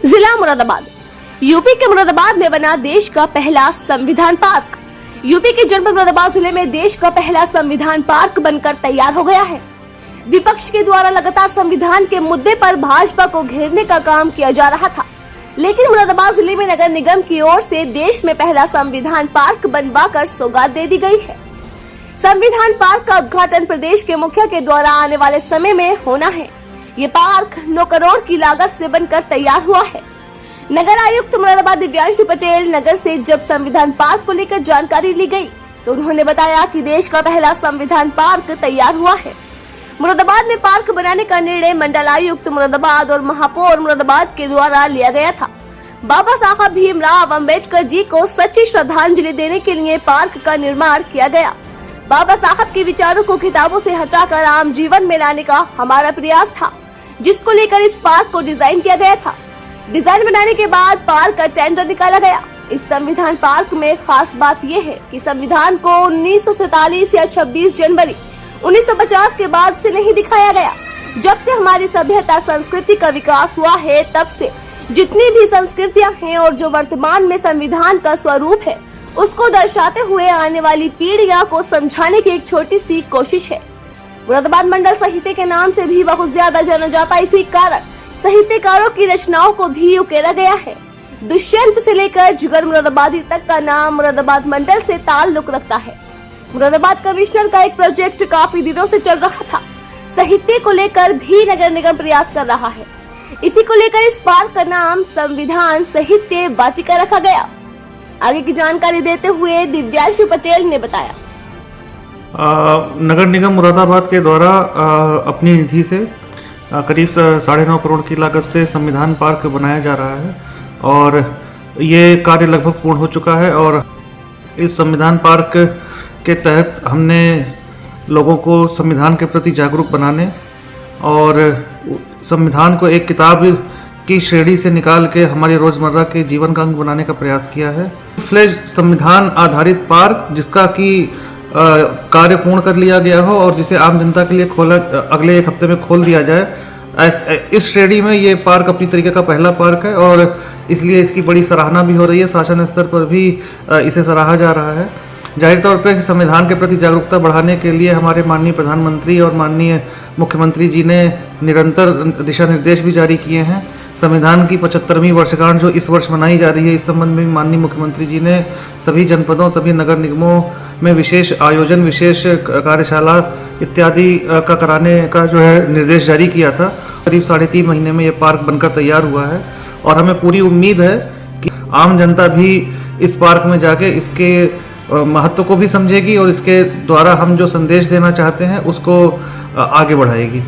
जिला मुरादाबाद। यूपी के मुरादाबाद में बना देश का पहला संविधान पार्क। यूपी के जनपद मुरादाबाद जिले में देश का पहला संविधान पार्क बनकर तैयार हो गया है। विपक्ष के द्वारा लगातार संविधान के मुद्दे पर भाजपा को घेरने का काम किया जा रहा था, लेकिन मुरादाबाद जिले में नगर निगम की ओर से देश में पहला संविधान पार्क बनवाकर सौगात दे दी गई है। संविधान पार्क का उद्घाटन प्रदेश के मुखिया के द्वारा आने वाले समय में होना है। ये पार्क 9 करोड़ की लागत से बनकर तैयार हुआ है। नगर आयुक्त मुरादाबाद दिव्यांशु पटेल नगर से जब संविधान पार्क को लेकर जानकारी ली गई, तो उन्होंने बताया कि देश का पहला संविधान पार्क तैयार हुआ है। मुरादाबाद में पार्क बनाने का निर्णय मंडल आयुक्त मुरादाबाद और महापौर मुरादाबाद के द्वारा लिया गया था। बाबा साहब भीमराव अंबेडकर जी को सच्ची श्रद्धांजलि देने के लिए पार्क का निर्माण किया गया। बाबा साहब के विचारों को किताबों से हटाकर आम जीवन में लाने का हमारा प्रयास था, जिसको लेकर इस पार्क को डिजाइन किया गया था। डिजाइन बनाने के बाद पार्क का टेंडर निकाला गया। इस संविधान पार्क में खास बात यह है कि संविधान को 1947 या 26 जनवरी 1950 के बाद से नहीं दिखाया गया। जब से हमारी सभ्यता संस्कृति का विकास हुआ है, तब से जितनी भी संस्कृतियां हैं और जो वर्तमान में संविधान का स्वरूप है, उसको दर्शाते हुए आने वाली पीढ़ियों को समझाने की एक छोटी सी कोशिश है। मुरादाबाद मंडल साहित्य के नाम से भी बहुत ज्यादा जाना जाता है। इसी कारण साहित्यकारों की रचनाओं को भी उकेरा गया है। दुष्यंत से लेकर जिगर मुरादाबादी तक का नाम मुरादाबाद मंडल से ताल्लुक रखता है। मुरादाबाद कमिश्नर का एक प्रोजेक्ट काफी दिनों से चल रहा था। साहित्य को लेकर भी नगर निगम प्रयास कर रहा है। इसी को लेकर इस पार्क का नाम संविधान साहित्य वाटिका रखा गया। आगे की जानकारी देते हुए दिव्यांशु पटेल ने बताया, नगर निगम मुरादाबाद के द्वारा अपनी निधि से करीब 9.5 करोड़ की लागत से संविधान पार्क बनाया जा रहा है और ये कार्य लगभग पूर्ण हो चुका है। और इस संविधान पार्क के तहत हमने लोगों को संविधान के प्रति जागरूक बनाने और संविधान को एक किताब की श्रेणी से निकाल के हमारे रोजमर्रा के जीवन का अंग बनाने का प्रयास किया है। फ्लेज संविधान आधारित पार्क जिसका कि कार्य पूर्ण कर लिया गया हो और जिसे आम जनता के लिए खोला अगले 1 हफ्ते में खोल दिया जाए। इस श्रेणी में ये पार्क अपनी तरीके का पहला पार्क है और इसलिए इसकी बड़ी सराहना भी हो रही है। शासन स्तर पर भी इसे सराहा जा रहा है। जाहिर तौर पर संविधान के प्रति जागरूकता बढ़ाने के लिए हमारे माननीय प्रधानमंत्री और माननीय मुख्यमंत्री जी ने निरंतर दिशा निर्देश भी जारी किए हैं। संविधान की 75वीं वर्षगांठ जो इस वर्ष मनाई जा रही है, इस संबंध में माननीय मुख्यमंत्री जी ने सभी जनपदों, सभी नगर निगमों में विशेष आयोजन, विशेष कार्यशाला इत्यादि का कराने का जो है निर्देश जारी किया था। करीब 3.5 महीने में ये पार्क बनकर तैयार हुआ है और हमें पूरी उम्मीद है कि आम जनता भी इस पार्क में जाके इसके महत्व को भी समझेगी और इसके द्वारा हम जो संदेश देना चाहते हैं उसको आगे बढ़ाएगी।